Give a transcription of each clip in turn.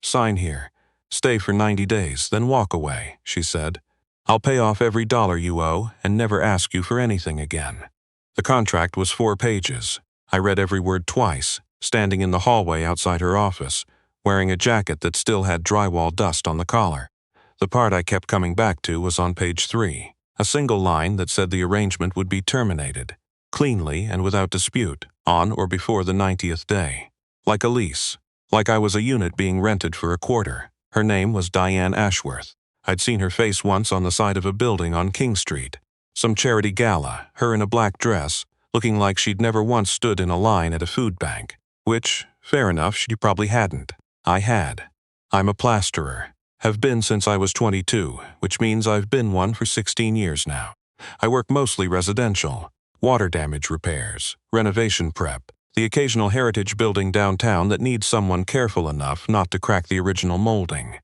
Sign here. Stay for 90 days, then walk away, she said. I'll pay off every dollar you owe and never ask you for anything again. The contract was 4 pages. I read every word twice, standing in the hallway outside her office, wearing a jacket that still had drywall dust on the collar. The part I kept coming back to was on page 3, a single line that said the arrangement would be terminated, cleanly and without dispute, on or before the 90th day. Like a lease. Like I was a unit being rented for a quarter. Her name was Diane Ashworth. I'd seen her face once on the side of a building on King Street. Some charity gala, her in a black dress, looking like she'd never once stood in a line at a food bank. Which, fair enough, she probably hadn't. I had. I'm a plasterer. Have been since I was 22, which means I've been one for 16 years now. I work mostly residential. Water damage repairs, renovation prep, the occasional heritage building downtown that needs someone careful enough not to crack the original molding.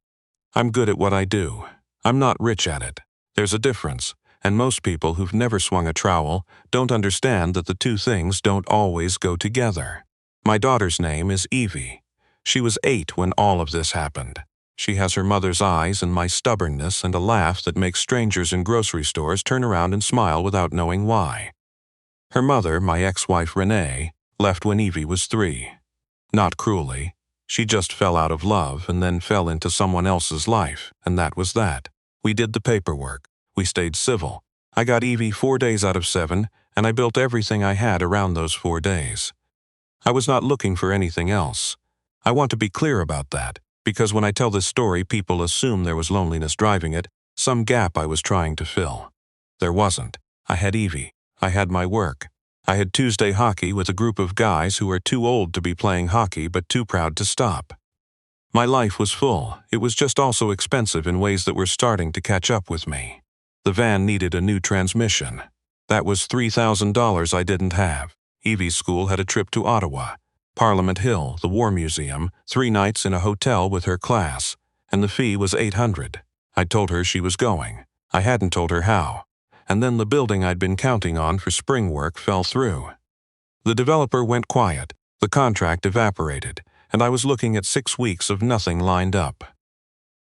I'm good at what I do. I'm not rich at it. There's a difference, and most people who've never swung a trowel don't understand that the two things don't always go together. My daughter's name is Evie. She was 8 when all of this happened. She has her mother's eyes and my stubbornness and a laugh that makes strangers in grocery stores turn around and smile without knowing why. Her mother, my ex-wife Renee, left when Evie was 3. Not cruelly. She just fell out of love and then fell into someone else's life, and that was that. We did the paperwork. We stayed civil. I got Evie 4 days out of 7, and I built everything I had around those 4 days. I was not looking for anything else. I want to be clear about that, because when I tell this story, people assume there was loneliness driving it, some gap I was trying to fill. There wasn't. I had Evie. I had my work. I had Tuesday hockey with a group of guys who were too old to be playing hockey but too proud to stop. My life was full. It was just also expensive in ways that were starting to catch up with me. The van needed a new transmission. That was $3,000 I didn't have. Evie's school had a trip to Ottawa, Parliament Hill, the War Museum, 3 nights in a hotel with her class, and the fee was $800. I'd told her she was going. I hadn't told her how. And then the building I'd been counting on for spring work fell through. The developer went quiet, the contract evaporated, and I was looking at 6 weeks of nothing lined up.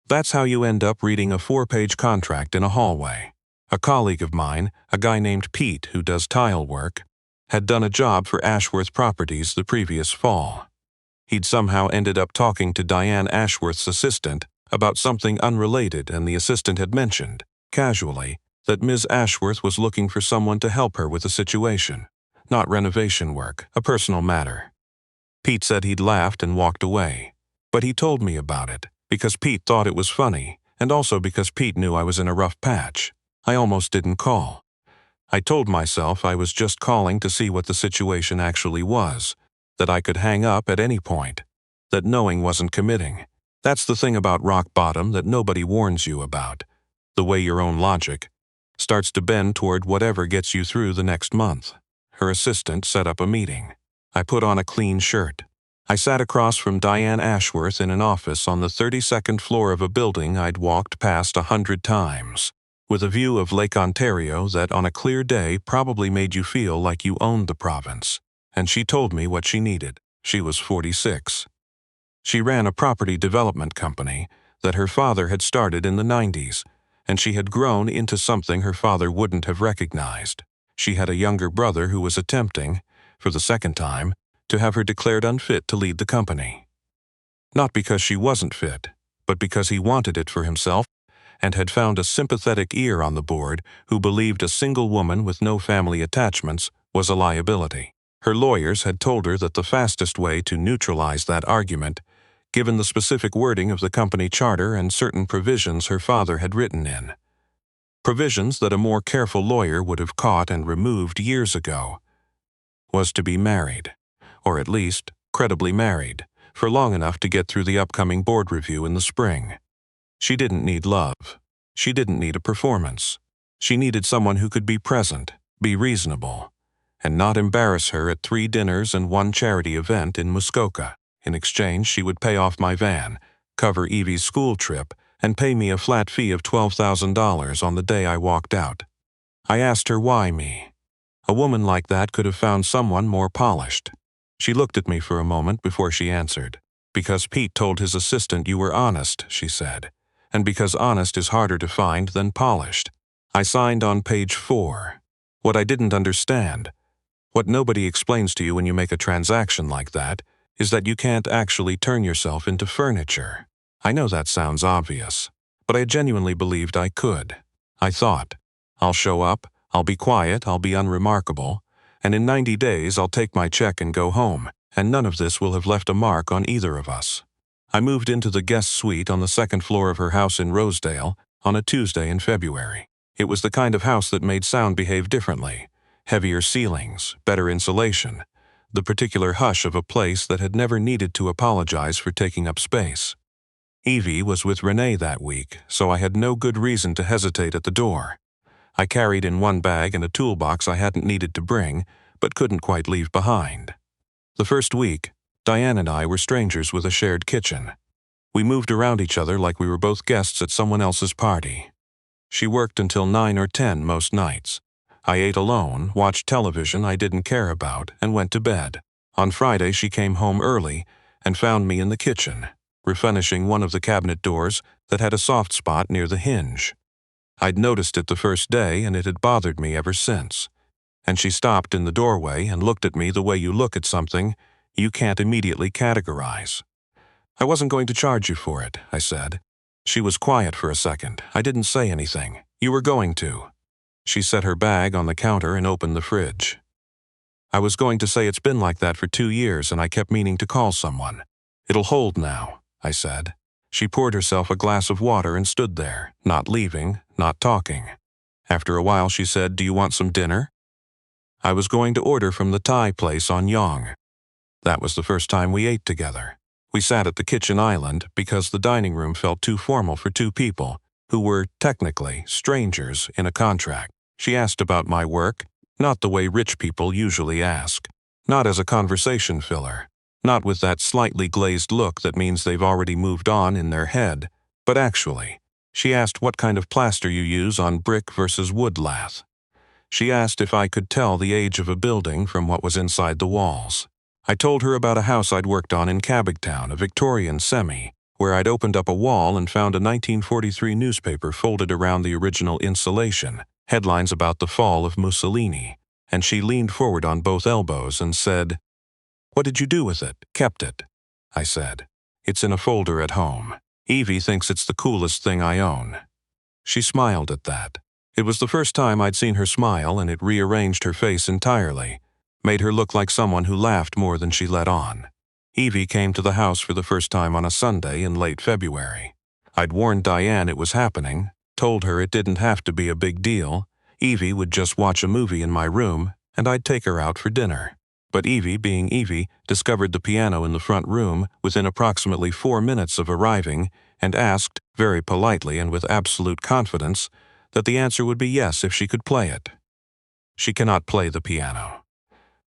That's how you end up reading a 4-page contract in a hallway. A colleague of mine, a guy named Pete who does tile work, had done a job for Ashworth Properties the previous fall. He'd somehow ended up talking to Diane Ashworth's assistant about something unrelated, and the assistant had mentioned, casually, that Ms. Ashworth was looking for someone to help her with a situation, not renovation work, a personal matter. Pete said he'd laughed and walked away, but he told me about it because Pete thought it was funny, and also because Pete knew I was in a rough patch. I almost didn't call. I told myself I was just calling to see what the situation actually was, that I could hang up at any point, that knowing wasn't committing. That's the thing about rock bottom that nobody warns you about, the way your own logic starts to bend toward whatever gets you through the next month. Her assistant set up a meeting. I put on a clean shirt. I sat across from Diane Ashworth in an office on the 32nd floor of a building I'd walked past 100 times, with a view of Lake Ontario that on a clear day probably made you feel like you owned the province. And she told me what she needed. She was 46. She ran a property development company that her father had started in the 90s, and she had grown into something her father wouldn't have recognized. She had a younger brother who was attempting, for the second time, to have her declared unfit to lead the company. Not because she wasn't fit, but because he wanted it for himself and had found a sympathetic ear on the board who believed a single woman with no family attachments was a liability. Her lawyers had told her that the fastest way to neutralize that argument, given the specific wording of the company charter and certain provisions her father had written in, provisions that a more careful lawyer would have caught and removed years ago, was to be married, or at least credibly married, for long enough to get through the upcoming board review in the spring. She didn't need love. She didn't need a performance. She needed someone who could be present, be reasonable, and not embarrass her at 3 dinners and 1 charity event in Muskoka. In exchange, she would pay off my van, cover Evie's school trip, and pay me a flat fee of $12,000 on the day I walked out. I asked her why me. A woman like that could have found someone more polished. She looked at me for a moment before she answered. Because Pete told his assistant you were honest, she said. And because honest is harder to find than polished. I signed on page 4. What I didn't understand, what nobody explains to you when you make a transaction like that, is that you can't actually turn yourself into furniture. I know that sounds obvious, but I genuinely believed I could. I thought, I'll show up, I'll be quiet, I'll be unremarkable, and in 90 days I'll take my check and go home, and none of this will have left a mark on either of us. I moved into the guest suite on the second floor of her house in Rosedale on a Tuesday in February. It was the kind of house that made sound behave differently. Heavier ceilings, better insulation, the particular hush of a place that had never needed to apologize for taking up space. Evie was with Renee that week, so I had no good reason to hesitate at the door. I carried in one bag and a toolbox I hadn't needed to bring, but couldn't quite leave behind. The first week, Diane and I were strangers with a shared kitchen. We moved around each other like we were both guests at someone else's party. She worked until 9 or 10 most nights. I ate alone, watched television I didn't care about, and went to bed. On Friday, she came home early and found me in the kitchen, refinishing one of the cabinet doors that had a soft spot near the hinge. I'd noticed it the first day, and it had bothered me ever since. And she stopped in the doorway and looked at me the way you look at something you can't immediately categorize. I wasn't going to charge you for it, I said. She was quiet for a second. I didn't say anything. You were going to. She set her bag on the counter and opened the fridge. I was going to say it's been like that for 2 years and I kept meaning to call someone. It'll hold now, I said. She poured herself a glass of water and stood there, not leaving, not talking. After a while she said, "Do you want some dinner?" I was going to order from the Thai place on Yonge. That was the first time we ate together. We sat at the kitchen island because the dining room felt too formal for 2 people who were, technically, strangers in a contract. She asked about my work, not the way rich people usually ask. Not as a conversation filler. Not with that slightly glazed look that means they've already moved on in their head, but actually. She asked what kind of plaster you use on brick versus wood lath. She asked if I could tell the age of a building from what was inside the walls. I told her about a house I'd worked on in Cabottown, a Victorian semi, where I'd opened up a wall and found a 1943 newspaper folded around the original insulation, headlines about the fall of Mussolini, and she leaned forward on both elbows and said, "What did you do with it? Kept it?" I said, "It's in a folder at home. Evie thinks it's the coolest thing I own." She smiled at that. It was the first time I'd seen her smile, and it rearranged her face entirely, made her look like someone who laughed more than she let on. Evie came to the house for the first time on a Sunday in late February. I'd warned Diane it was happening, told her it didn't have to be a big deal. Evie would just watch a movie in my room, and I'd take her out for dinner. But Evie, being Evie, discovered the piano in the front room within approximately 4 minutes of arriving and asked, very politely and with absolute confidence, that the answer would be yes if she could play it. She cannot play the piano.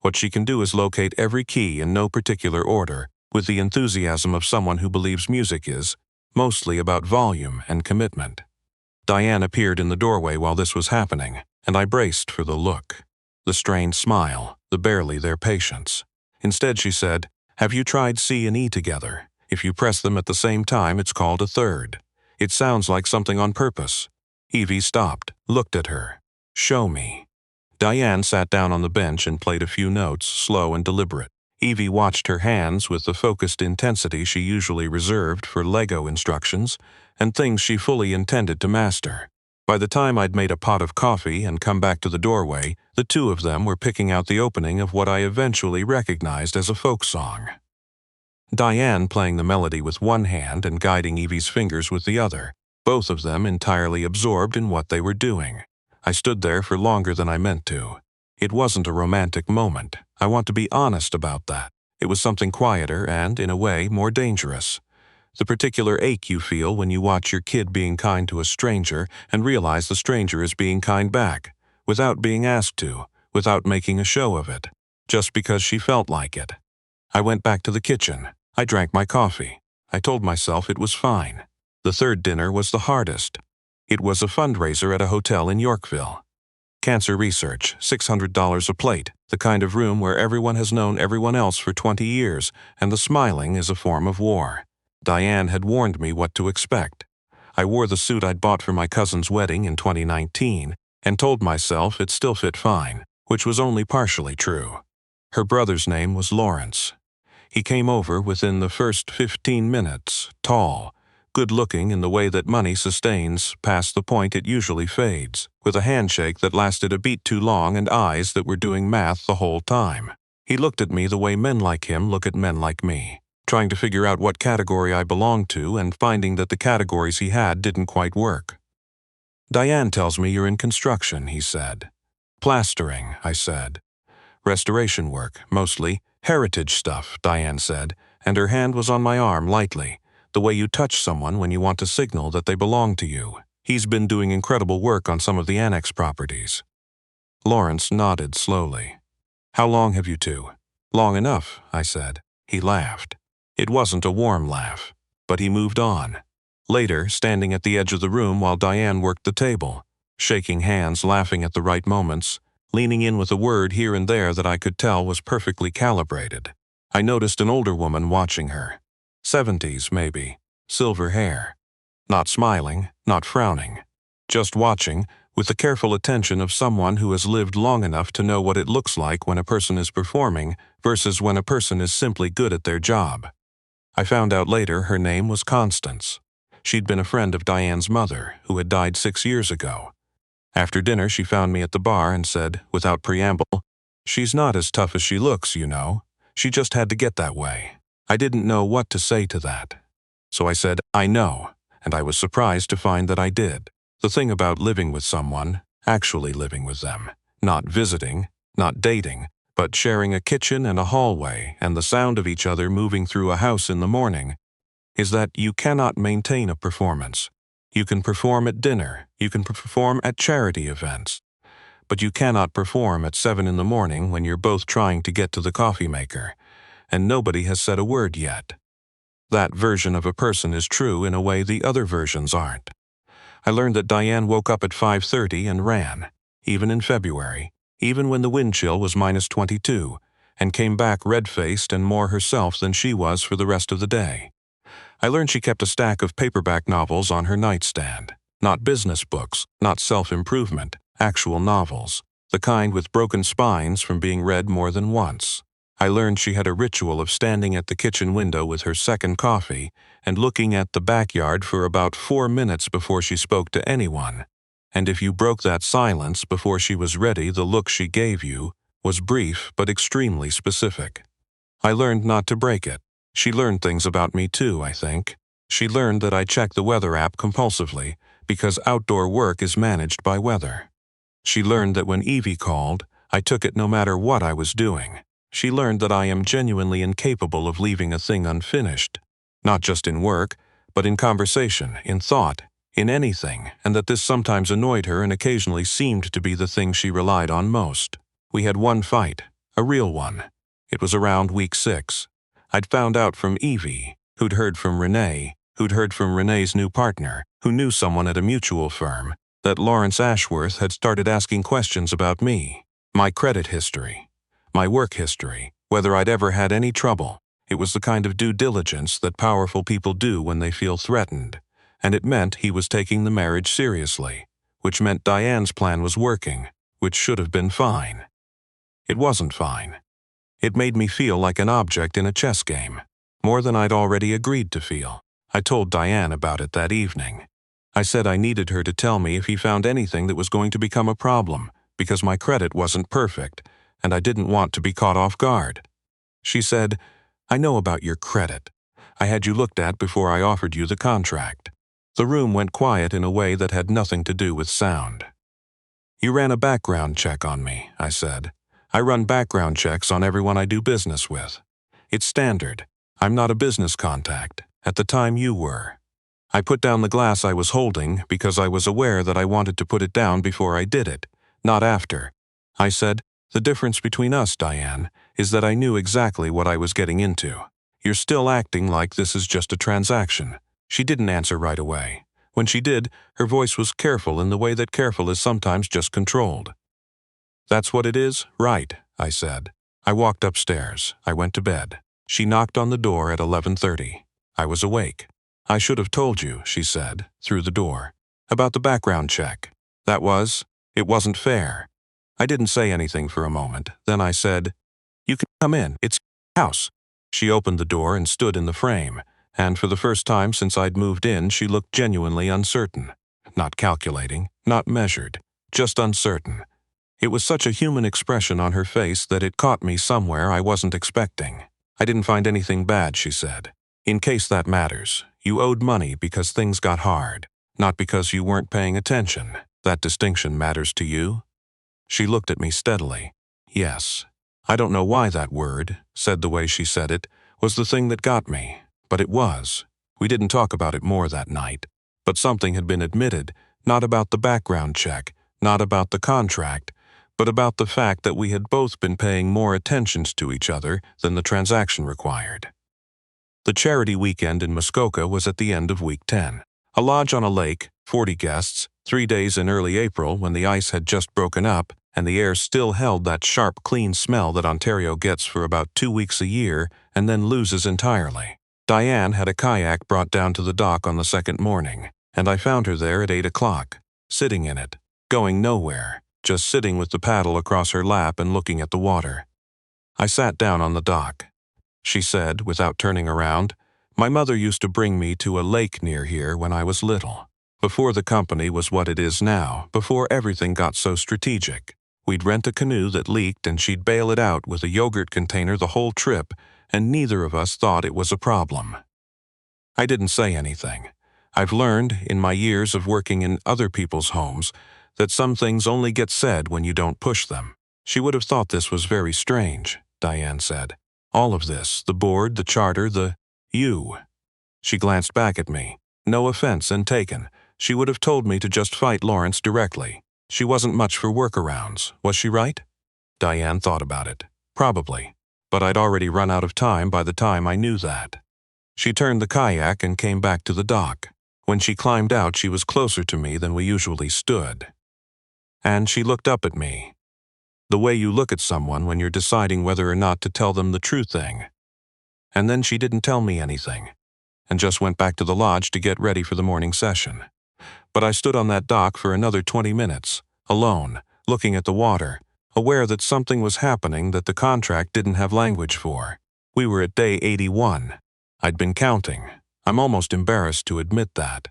What she can do is locate every key in no particular order, with the enthusiasm of someone who believes music is, mostly about volume and commitment. Diane appeared in the doorway while this was happening, and I braced for the look. The strained smile, the barely there patience. Instead she said, "Have you tried C and E together? If you press them at the same time, it's called a third. It sounds like something on purpose." Evie stopped, looked at her. "Show me." Diane sat down on the bench and played a few notes, slow and deliberate. Evie watched her hands with the focused intensity she usually reserved for Lego instructions and things she fully intended to master. By the time I'd made a pot of coffee and come back to the doorway, the 2 of them were picking out the opening of what I eventually recognized as a folk song. Diane playing the melody with one hand and guiding Evie's fingers with the other, both of them entirely absorbed in what they were doing. I stood there for longer than I meant to. It wasn't a romantic moment. I want to be honest about that. It was something quieter and, in a way, more dangerous. The particular ache you feel when you watch your kid being kind to a stranger and realize the stranger is being kind back, without being asked to, without making a show of it, just because she felt like it. I went back to the kitchen. I drank my coffee. I told myself it was fine. The third dinner was the hardest. It was a fundraiser at a hotel in Yorkville. Cancer research, $600 a plate, the kind of room where everyone has known everyone else for 20 years, and the smiling is a form of war. Diane had warned me what to expect. I wore the suit I'd bought for my cousin's wedding in 2019, and told myself it still fit fine, which was only partially true. Her brother's name was Lawrence. He came over within the first 15 minutes, tall, good-looking in the way that money sustains past the point it usually fades, with a handshake that lasted a beat too long and eyes that were doing math the whole time. He looked at me the way men like him look at men like me, trying to figure out what category I belonged to and finding that the categories he had didn't quite work. "Diane tells me you're in construction," he said. "Plastering," I said. "Restoration work, mostly. Heritage stuff," Diane said, and her hand was on my arm lightly, the way you touch someone when you want to signal that they belong to you. "He's been doing incredible work on some of the annex properties." Lawrence nodded slowly. "How long have you two?" "Long enough," I said. He laughed. It wasn't a warm laugh, but he moved on. Later, standing at the edge of the room while Diane worked the table, shaking hands, laughing at the right moments, leaning in with a word here and there that I could tell was perfectly calibrated, I noticed an older woman watching her. 70s, maybe. Silver hair. Not smiling, not frowning. Just watching, with the careful attention of someone who has lived long enough to know what it looks like when a person is performing versus when a person is simply good at their job. I found out later her name was Constance. She'd been a friend of Diane's mother, who had died 6 years ago. After dinner, she found me at the bar and said, without preamble, "She's not as tough as she looks, you know. She just had to get that way." I didn't know what to say to that. So I said, "I know," and I was surprised to find that I did. The thing about living with someone, actually living with them, not visiting, not dating, but sharing a kitchen and a hallway and the sound of each other moving through a house in the morning, is that you cannot maintain a performance. You can perform at dinner, you can perform at charity events, but you cannot perform at 7 in the morning when you're both trying to get to the coffee maker, and nobody has said a word yet. That version of a person is true in a way the other versions aren't. I learned that Diane woke up at 5:30 and ran, even in February, even when the wind chill was -22, and came back red-faced and more herself than she was for the rest of the day. I learned she kept a stack of paperback novels on her nightstand. Not business books, not self-improvement, actual novels, the kind with broken spines from being read more than once. I learned she had a ritual of standing at the kitchen window with her second coffee and looking at the backyard for about 4 minutes before she spoke to anyone. And if you broke that silence before she was ready, the look she gave you was brief but extremely specific. I learned not to break it. She learned things about me too, I think. She learned that I check the weather app compulsively because outdoor work is managed by weather. She learned that when Evie called, I took it no matter what I was doing. She learned that I am genuinely incapable of leaving a thing unfinished, not just in work, but in conversation, in thought, in anything, and that this sometimes annoyed her and occasionally seemed to be the thing she relied on most. We had one fight, a real one. It was around week 6. I'd found out from Evie, who'd heard from Renee, who'd heard from Renee's new partner, who knew someone at a mutual firm, that Lawrence Ashworth had started asking questions about me, my credit history, my work history, whether I'd ever had any trouble. It was the kind of due diligence that powerful people do when they feel threatened, and it meant he was taking the marriage seriously, which meant Diane's plan was working, which should have been fine. It wasn't fine. It made me feel like an object in a chess game, more than I'd already agreed to feel. I told Diane about it that evening. I said I needed her to tell me if he found anything that was going to become a problem, because my credit wasn't perfect, and I didn't want to be caught off guard. She said, "I know about your credit. I had you looked at before I offered you the contract." The room went quiet in a way that had nothing to do with sound. "You ran a background check on me," I said. "I run background checks on everyone I do business with. It's standard. I'm not a business contact. At the time you were." I put down the glass I was holding because I was aware that I wanted to put it down before I did it, not after. I said, "The difference between us, Diane, is that I knew exactly what I was getting into. You're still acting like this is just a transaction." She didn't answer right away. When she did, her voice was careful in the way that careful is sometimes just controlled. That's what it is, right, I said. I walked upstairs. I went to bed. She knocked on the door at 11:30. I was awake. I should have told you, she said, through the door. About the background check. It wasn't fair. I didn't say anything for a moment. Then I said, "You can come in. It's your house." She opened the door and stood in the frame, and for the first time since I'd moved in, she looked genuinely uncertain. Not calculating, not measured, just uncertain. It was such a human expression on her face that it caught me somewhere I wasn't expecting. "I didn't find anything bad," she said. "In case that matters, you owed money because things got hard, not because you weren't paying attention. That distinction matters to you?" She looked at me steadily. "Yes." I don't know why that word, said the way she said it, was the thing that got me, but it was. We didn't talk about it more that night. But something had been admitted, not about the background check, not about the contract, but about the fact that we had both been paying more attentions to each other than the transaction required. The charity weekend in Muskoka was at the end of week 10. A lodge on a lake, 40 guests, 3 days in early April when the ice had just broken up and the air still held that sharp, clean smell that Ontario gets for about 2 weeks a year and then loses entirely. Diane had a kayak brought down to the dock on the second morning, and I found her there at 8 o'clock, sitting in it, going nowhere, just sitting with the paddle across her lap and looking at the water. I sat down on the dock. She said, without turning around, "My mother used to bring me to a lake near here when I was little. Before the company was what it is now, before everything got so strategic. We'd rent a canoe that leaked and she'd bail it out with a yogurt container the whole trip, and neither of us thought it was a problem." I didn't say anything. I've learned, in my years of working in other people's homes, that some things only get said when you don't push them. "She would have thought this was very strange," Diane said. "All of this, the board, the charter, you." She glanced back at me. "No offense and taken. She would have told me to just fight Lawrence directly. She wasn't much for workarounds, was she right?" Diane thought about it. "Probably. But I'd already run out of time by the time I knew that." She turned the kayak and came back to the dock. When she climbed out, she was closer to me than we usually stood. And she looked up at me. The way you look at someone when you're deciding whether or not to tell them the true thing. And then she didn't tell me anything, and just went back to the lodge to get ready for the morning session. But I stood on that dock for another 20 minutes, alone, looking at the water, aware that something was happening that the contract didn't have language for. We were at day 81. I'd been counting. I'm almost embarrassed to admit that.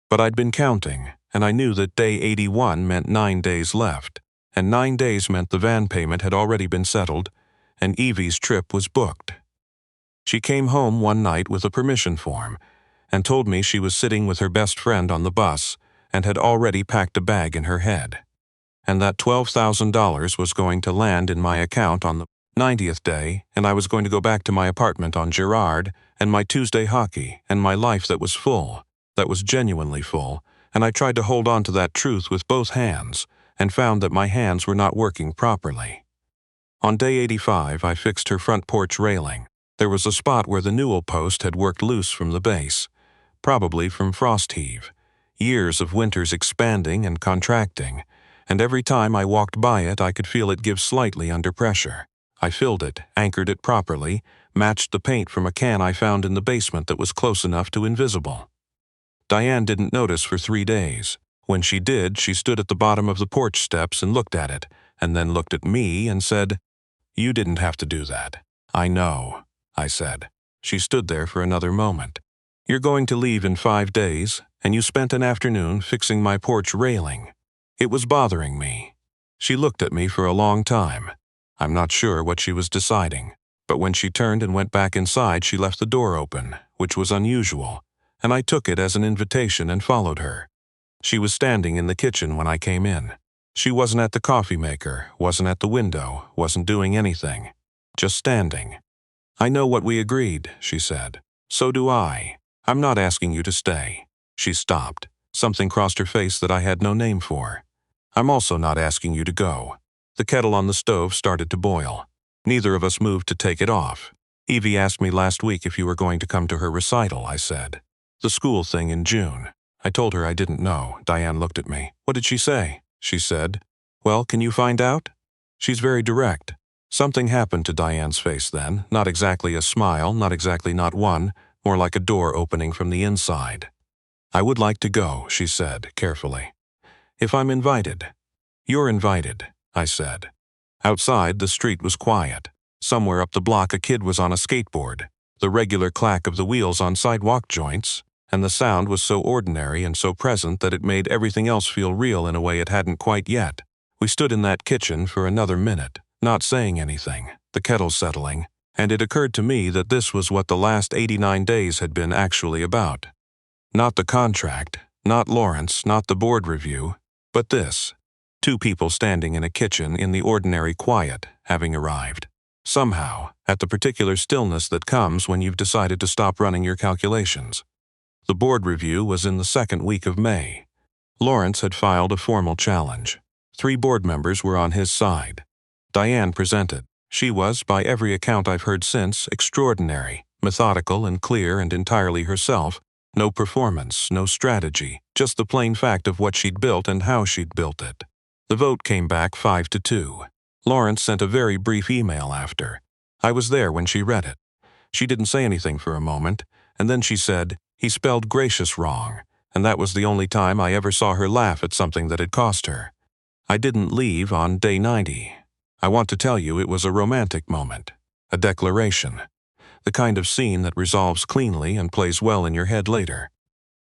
But I'd been counting, and I knew that day 81 meant 9 days left, and 9 days meant the van payment had already been settled, and Evie's trip was booked. She came home one night with a permission form, and told me she was sitting with her best friend on the bus and had already packed a bag in her head, and that $12,000 was going to land in my account on the 90th day, and I was going to go back to my apartment on Girard, and my Tuesday hockey, and my life that was full, that was genuinely full, and I tried to hold on to that truth with both hands, and found that my hands were not working properly. On day 85, I fixed her front porch railing. There was a spot where the newel post had worked loose from the base, probably from frost heave, years of winters expanding and contracting, and every time I walked by it I could feel it give slightly under pressure. I filled it, anchored it properly, matched the paint from a can I found in the basement that was close enough to invisible. Diane didn't notice for 3 days. When she did, she stood at the bottom of the porch steps and looked at it, and then looked at me and said, "You didn't have to do that." "I know," I said. She stood there for another moment. "You're going to leave in 5 days, and you spent an afternoon fixing my porch railing. It was bothering me." She looked at me for a long time. I'm not sure what she was deciding, but when she turned and went back inside, she left the door open, which was unusual, and I took it as an invitation and followed her. She was standing in the kitchen when I came in. She wasn't at the coffee maker, wasn't at the window, wasn't doing anything, just standing. "I know what we agreed," she said. "So do I. I'm not asking you to stay." She stopped. Something crossed her face that I had no name for. "I'm also not asking you to go." The kettle on the stove started to boil. Neither of us moved to take it off. "Evie asked me last week if you were going to come to her recital," I said. "The school thing in June." I told her I didn't know. Diane looked at me. "What did she say?" She said, "Well, can you find out?" She's very direct. Something happened to Diane's face then, not exactly a smile, not exactly not one, more like a door opening from the inside. I would like to go, she said, carefully. If I'm invited. You're invited, I said. Outside, the street was quiet. Somewhere up the block a kid was on a skateboard, the regular clack of the wheels on sidewalk joints, and the sound was so ordinary and so present that it made everything else feel real in a way it hadn't quite yet. We stood in that kitchen for another minute, not saying anything, the kettle settling, and it occurred to me that this was what the last 89 days had been actually about. Not the contract, not Lawrence, not the board review, but this. Two people standing in a kitchen in the ordinary quiet, having arrived. Somehow, at the particular stillness that comes when you've decided to stop running your calculations. The board review was in the second week of May. Lawrence had filed a formal challenge. 3 board members were on his side. Diane presented. She was, by every account I've heard since, extraordinary, methodical and clear and entirely herself. No performance, no strategy, just the plain fact of what she'd built and how she'd built it. The vote came back 5-2. Lawrence sent a very brief email after. I was there when she read it. She didn't say anything for a moment, and then she said, "He spelled gracious wrong," and that was the only time I ever saw her laugh at something that had cost her. I didn't leave on day 90. I want to tell you it was a romantic moment, a declaration, the kind of scene that resolves cleanly and plays well in your head later.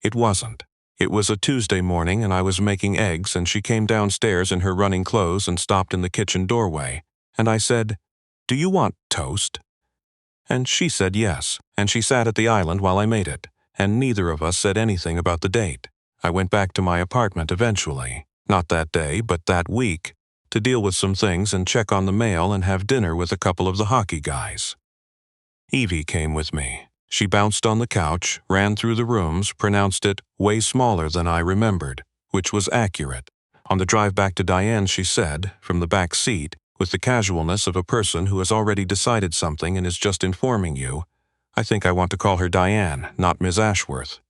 It wasn't. It was a Tuesday morning and I was making eggs and she came downstairs in her running clothes and stopped in the kitchen doorway, and I said, "Do you want toast?" And she said yes, and she sat at the island while I made it, and neither of us said anything about the date. I went back to my apartment eventually, not that day, but that week, to deal with some things and check on the mail and have dinner with a couple of the hockey guys. Evie came with me. She bounced on the couch, ran through the rooms, pronounced it way smaller than I remembered, which was accurate. On the drive back to Diane, she said, from the back seat, with the casualness of a person who has already decided something and is just informing you, "I think I want to call her Diane, not Ms. Ashworth."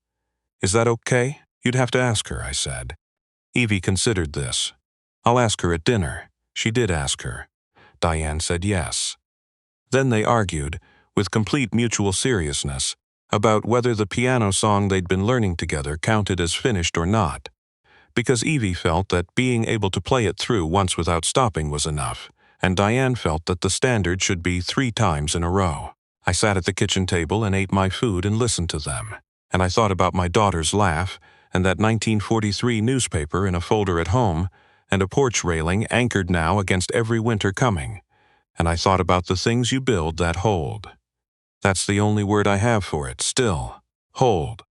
"Is that okay?" "You'd have to ask her," I said. Evie considered this. "I'll ask her at dinner." She did ask her. Diane said yes. Then they argued, with complete mutual seriousness, about whether the piano song they'd been learning together counted as finished or not, because Evie felt that being able to play it through once without stopping was enough, and Diane felt that the standard should be 3 times in a row. I sat at the kitchen table and ate my food and listened to them, and I thought about my daughter's laugh, and that 1943 newspaper in a folder at home, and a porch railing anchored now against every winter coming, and I thought about the things you build that hold. That's the only word I have for it, still. Hold.